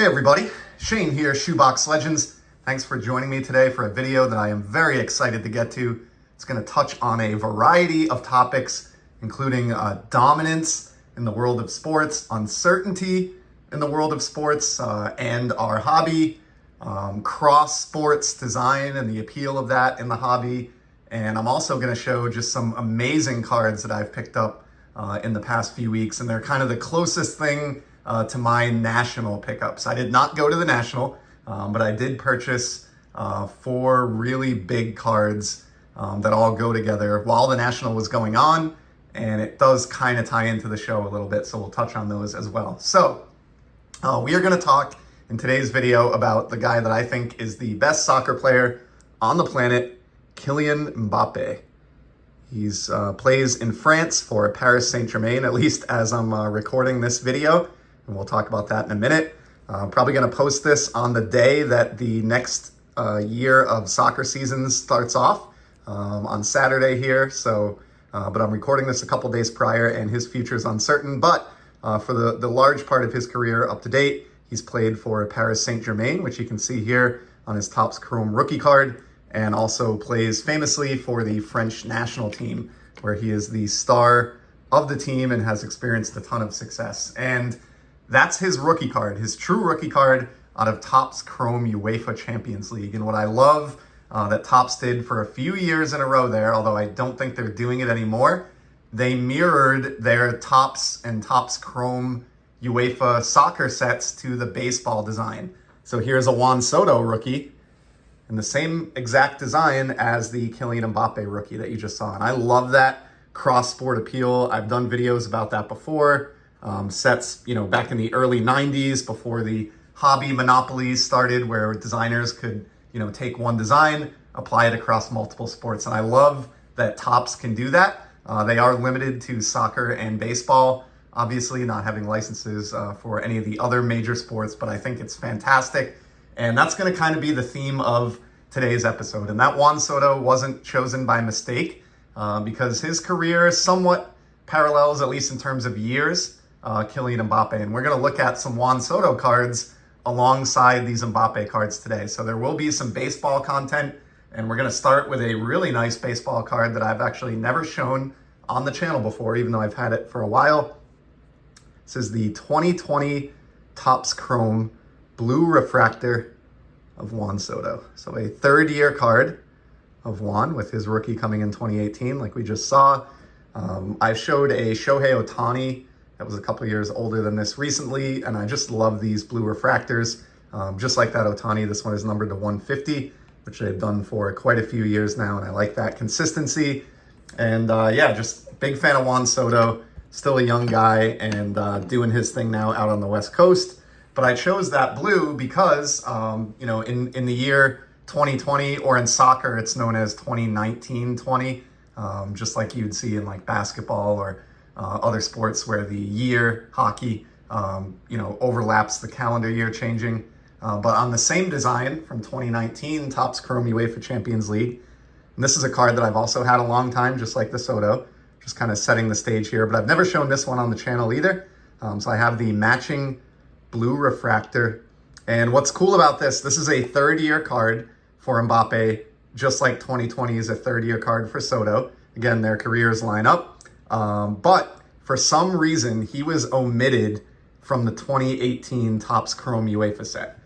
Hey everybody, Shane here, Shoebox Legends. Thanks for joining me today for a video that I am very excited to get to. It's going to touch on a variety of topics, including dominance in the world of sports, uncertainty in the world of sports, and our hobby, cross sports design and the appeal of that in the hobby. And I'm also going to show just some amazing cards that I've picked up in the past few weeks, and they're kind of the closest thing to my national pickups. I did not go to the national, but I did purchase 4 really big cards that all go together while the national was going on, and it does kind of tie into the show a little bit, so we'll touch on those as well. So we are going to talk in today's video about the guy that I think is the best soccer player on the planet, Kylian Mbappe. He's plays in France for Paris Saint-Germain, at least as I'm recording this video. And we'll talk about that in a minute. I'm probably going to post this on the day that the next year of soccer season starts off, on Saturday here. So, but I'm recording this a couple days prior, and his future is uncertain. But for the large part of his career up to date, he's played for Paris Saint-Germain, which you can see here on his Topps Chrome rookie card, and also plays famously for the French national team, where he is the star of the team and has experienced a ton of success. And that's his rookie card, his true rookie card out of Topps Chrome UEFA Champions League. And what I love that Topps did for a few years in a row there, although I don't think they're doing it anymore, they mirrored their Topps and Topps Chrome UEFA soccer sets to the baseball design. So here's a Juan Soto rookie in the same exact design as the Kylian Mbappe rookie that you just saw. And I love that cross-sport appeal. I've done videos about that before. Sets, back in the early 90s, before the hobby monopolies started, where designers could, take one design, apply it across multiple sports. And I love that Topps can do that. They are limited to soccer and baseball, obviously not having licenses for any of the other major sports, but I think it's fantastic. And that's going to kind of be the theme of today's episode. And that Juan Soto wasn't chosen by mistake, because his career somewhat parallels, at least in terms of years, Kylian Mbappe. And we're going to look at some Juan Soto cards alongside these Mbappe cards today. So there will be some baseball content, and we're going to start with a really nice baseball card that I've actually never shown on the channel before, even though I've had it for a while. This is the 2020 Topps Chrome Blue Refractor of Juan Soto. So a third-year card of Juan, with his rookie coming in 2018, like we just saw. I showed a Shohei Ohtani that was a couple years older than this recently, and I just love these blue refractors. Just like that Ohtani, this one is numbered to 150, which they've done for quite a few years now, and I like that consistency. And just big fan of Juan Soto, still a young guy, and doing his thing now out on the West Coast. But I chose that blue because, in the year 2020, or in soccer, it's known as 2019-20, just like you'd see in like basketball or other sports where the year, hockey, overlaps the calendar year changing. But on the same design from 2019, Topps Chrome UEFA Champions League. And this is a card that I've also had a long time, just like the Soto, just kind of setting the stage here. But I've never shown this one on the channel either. So I have the matching blue refractor. And what's cool about this is a third-year card for Mbappe, just like 2020 is a third-year card for Soto. Again, their careers line up. But for some reason, he was omitted from the 2018 Topps Chrome UEFA set.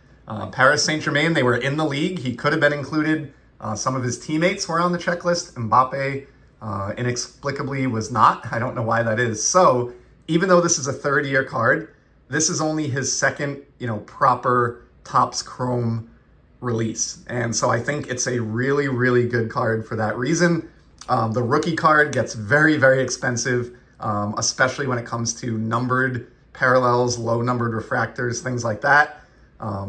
Paris Saint-Germain, they were in the league. He could have been included. Some of his teammates were on the checklist. Mbappe inexplicably was not. I don't know why that is. So even though this is a third-year card, this is only his second, proper Topps Chrome release. And so I think it's a really, really good card for that reason. The rookie card gets very, very expensive, especially when it comes to numbered parallels, low numbered refractors, things like that.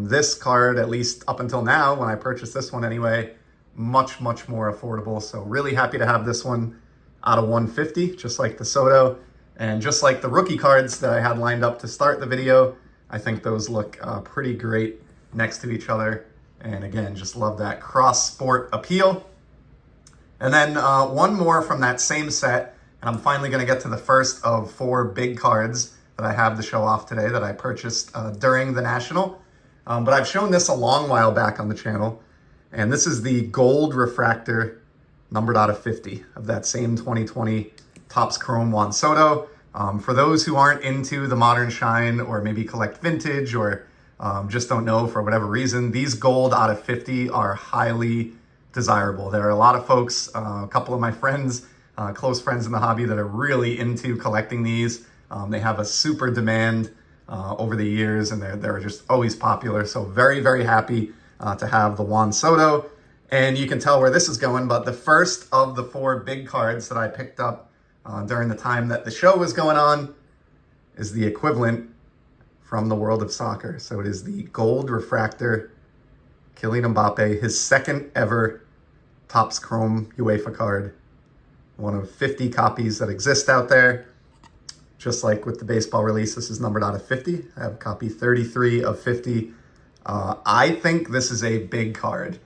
This card, at least up until now, when I purchased this one anyway, much, much more affordable. So really happy to have this one out of 150, just like the Soto. And just like the rookie cards that I had lined up to start the video, I think those look pretty great next to each other. And again, just love that cross-sport appeal. And then one more from that same set, and I'm finally going to get to the first of 4 big cards that I have to show off today that I purchased during the National. But I've shown this a long while back on the channel. And this is the gold refractor numbered out of 50 of that same 2020 Topps Chrome Juan Soto. For those who aren't into the modern shine or maybe collect vintage or just don't know for whatever reason, these gold out of 50 are highly desirable. There are a lot of folks, a couple of my friends, close friends in the hobby that are really into collecting these. They have a super demand over the years and they're just always popular. So very, very happy to have the Juan Soto. And you can tell where this is going, but the first of the 4 big cards that I picked up during the time that the show was going on is the equivalent from the world of soccer. So it is the gold refractor Kylian Mbappe, his second ever Topps Chrome UEFA card. One of 50 copies that exist out there. Just like with the baseball release, this is numbered out of 50. I have copy 33 of 50. I think this is a big card.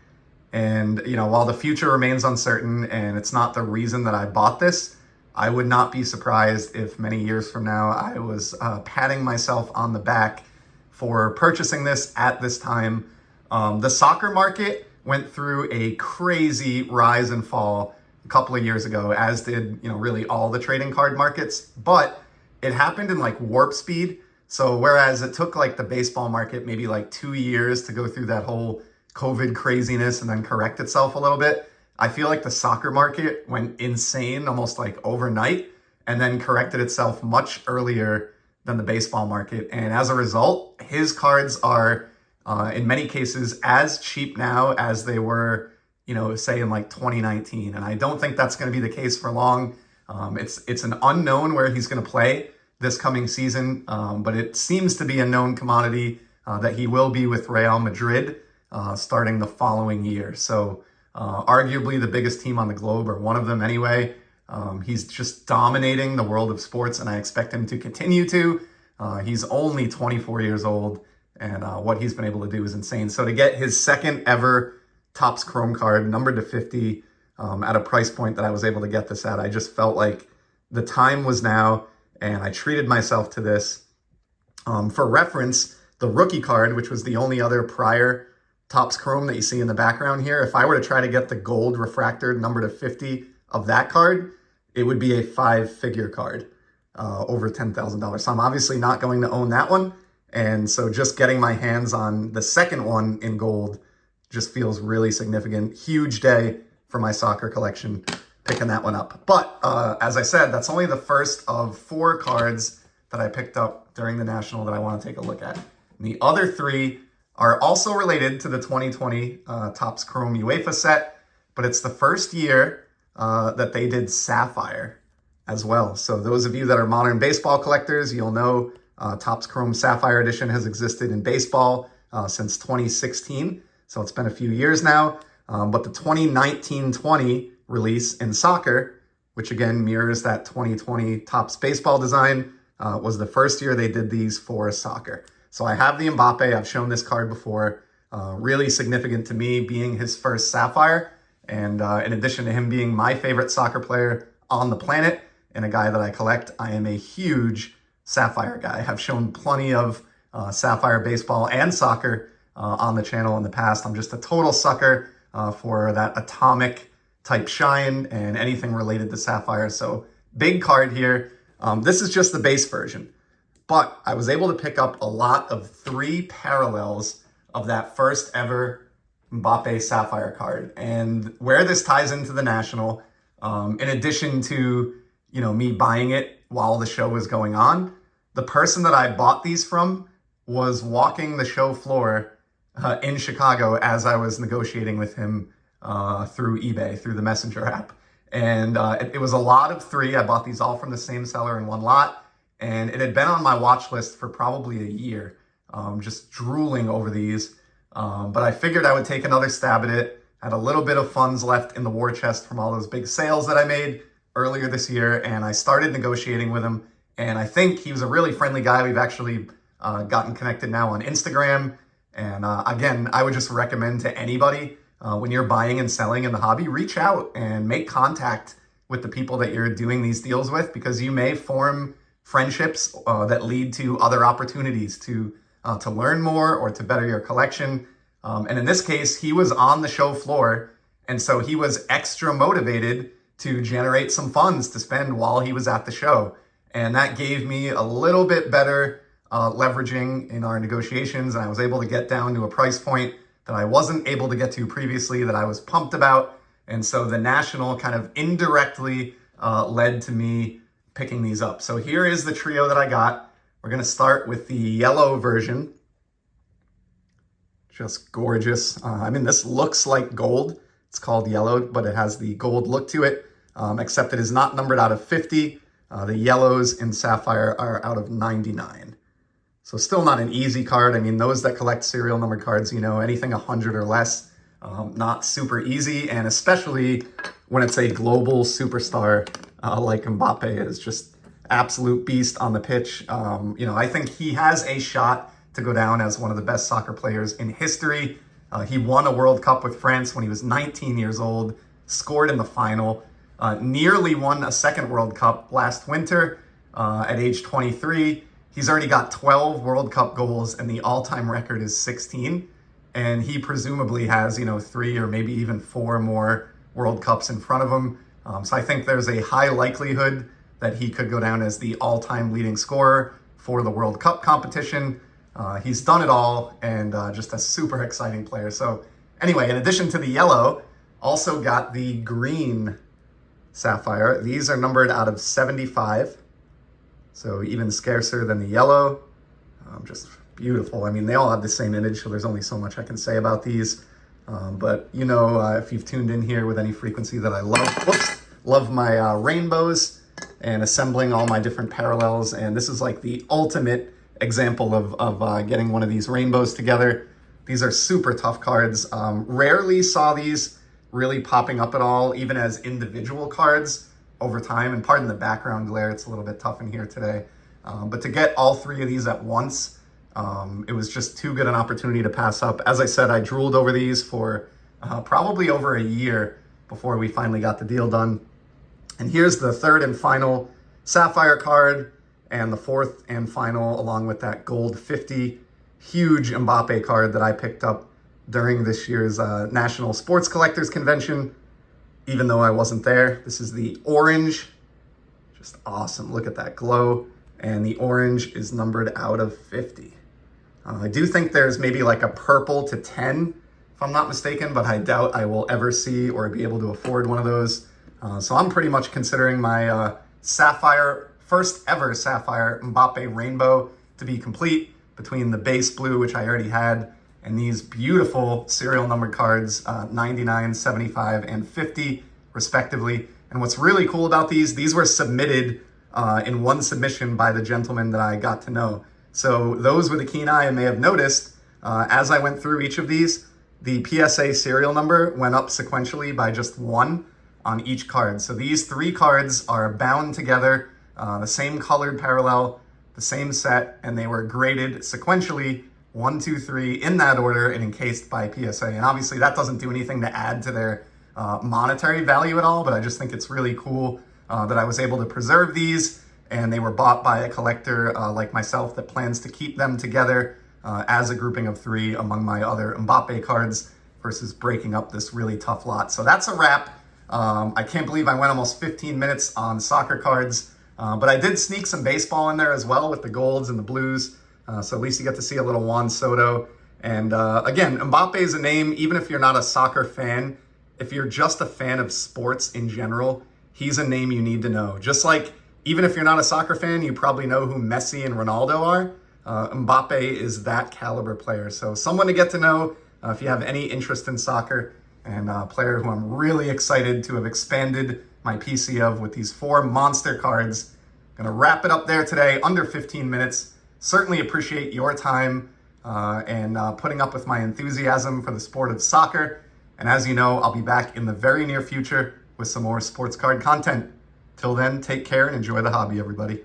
And, you know, while the future remains uncertain and it's not the reason that I bought this, I would not be surprised if many years from now I was patting myself on the back for purchasing this at this time. The soccer market went through a crazy rise and fall a couple of years ago, as did, you know, really all the trading card markets. But it happened in like warp speed. So whereas it took like the baseball market maybe like 2 years to go through that whole COVID craziness and then correct itself a little bit, I feel like the soccer market went insane almost like overnight and then corrected itself much earlier than the baseball market. And as a result, his cards are in many cases as cheap now as they were, you know, say in like 2019. And I don't think that's going to be the case for long. It's an unknown where he's going to play this coming season, but it seems to be a known commodity that he will be with Real Madrid starting the following year. So arguably the biggest team on the globe, or one of them anyway. He's just dominating the world of sports, and I expect him to continue to. He's only 24 years old, and what he's been able to do is insane. So to get his second ever Topps Chrome card, numbered to 50, at a price point that I was able to get this at, I just felt like the time was now, and I treated myself to this. For reference, the rookie card, which was the only other prior Topps Chrome that you see in the background here, if I were to try to get the gold refractor numbered to 50 of that card, it would be a 5-figure card, over $10,000. So I'm obviously not going to own that one. And so just getting my hands on the second one in gold just feels really significant. Huge day for my soccer collection, picking that one up. But as I said, that's only the first of 4 cards that I picked up during the National that I want to take a look at. And the other 3 are also related to the 2020 Topps Chrome UEFA set, but it's the first year that they did Sapphire as well. So those of you that are modern baseball collectors, you'll know Topps Chrome Sapphire Edition has existed in baseball since 2016. So it's been a few years now. But the 2019-20 release in soccer, which again mirrors that 2020 Topps baseball design, was the first year they did these for soccer. So I have the Mbappe. I've shown this card before. Really significant to me, being his first Sapphire. And in addition to him being my favorite soccer player on the planet and a guy that I collect, I am a huge Sapphire guy. I've shown plenty of Sapphire baseball and soccer on the channel in the past. I'm just a total sucker for that atomic type shine and anything related to Sapphire. So big card here. This is just the base version. But I was able to pick up a lot of 3 parallels of that first ever Mbappe Sapphire card. And where this ties into the National, in addition to, you know, me buying it while the show was going on, the person that I bought these from was walking the show floor in Chicago as I was negotiating with him through eBay, through the Messenger app. And it was a lot of 3. I bought these all from the same seller in one lot. And it had been on my watch list for probably a year, just drooling over these. But I figured I would take another stab at it. Had a little bit of funds left in the war chest from all those big sales that I made earlier this year. And I started negotiating with him. And I think he was a really friendly guy. We've actually gotten connected now on Instagram. And again, I would just recommend to anybody, when you're buying and selling in the hobby, reach out and make contact with the people that you're doing these deals with, because you may form friendships that lead to other opportunities to to learn more or to better your collection. And in this case, he was on the show floor, and so he was extra motivated to generate some funds to spend while he was at the show. And that gave me a little bit better leveraging in our negotiations, and I was able to get down to a price point that I wasn't able to get to previously that I was pumped about. And so the National kind of indirectly led to me picking these up. So here is the trio that I got. We're going to start with the yellow version. Just gorgeous. I mean, this looks like gold. It's called yellow, but it has the gold look to it, except it is not numbered out of 50. The yellows in Sapphire are out of 99. So still not an easy card. I mean, those that collect serial numbered cards, you know, anything 100 or less, not super easy. And especially when it's a global superstar like Mbappe is, just absolute beast on the pitch. You know, I think he has a shot to go down as one of the best soccer players in history. He won a World Cup with France when he was 19 years old, scored in the final, nearly won a second World Cup last winter at age 23. He's already got 12 World Cup goals, and the all-time record is 16. And he presumably has, you know, 3 or maybe even 4 more World Cups in front of him. So I think there's a high likelihood that he could go down as the all-time leading scorer for the World Cup competition. He's done it all, and just a super exciting player. So anyway, in addition to the yellow, also got the green Sapphire. These are numbered out of 75. So even scarcer than the yellow. Just beautiful. I mean, they all have the same image, so there's only so much I can say about these. But you know, if you've tuned in here with any frequency, that I love my rainbows and assembling all my different parallels. And this is like the ultimate example of getting one of these rainbows together. These are super tough cards. Rarely saw these really popping up at all, even as individual cards over time. And pardon the background glare, it's a little bit tough in here today. But to get all 3 of these at once, it was just too good an opportunity to pass up. As I said, I drooled over these for probably over a year before we finally got the deal done. And here's the third and final Sapphire card, and the fourth and final, along with that gold 50 huge Mbappe card that I picked up during this year's National Sports Collectors Convention, even though I wasn't there. This is the orange. Just awesome. Look at that glow. And the orange is numbered out of 50. I do think there's maybe like a purple to 10, if I'm not mistaken, but I doubt I will ever see or be able to afford one of those. So I'm pretty much considering my Sapphire, first ever Sapphire Mbappe Rainbow to be complete, between the base blue, which I already had, and these beautiful serial numbered cards, 99, 75, and 50, respectively. And what's really cool about these were submitted in one submission by the gentleman that I got to know. So those with a keen eye may have noticed, as I went through each of these, the PSA serial number went up sequentially by just 1 on each card. So these 3 cards are bound together, the same colored parallel, the same set, and they were graded sequentially 1, 2, 3 in that order and encased by PSA. And obviously that doesn't do anything to add to their monetary value at all, but I just think it's really cool that I was able to preserve these, and they were bought by a collector like myself that plans to keep them together as a grouping of 3 among my other Mbappe cards versus breaking up this really tough lot. So that's a wrap. I can't believe I went almost 15 minutes on soccer cards, but I did sneak some baseball in there as well with the golds and the blues. So at least you get to see a little Juan Soto. And again, Mbappe is a name, even if you're not a soccer fan, if you're just a fan of sports in general, he's a name you need to know. Just like, even if you're not a soccer fan, you probably know who Messi and Ronaldo are. Mbappe is that caliber player. So someone to get to know if you have any interest in soccer, and a player who I'm really excited to have expanded my PC of with these 4 monster cards. Gonna wrap it up there today, under 15 minutes. Certainly appreciate your time and putting up with my enthusiasm for the sport of soccer. And as you know, I'll be back in the very near future with some more sports card content. Till then, take care and enjoy the hobby, everybody.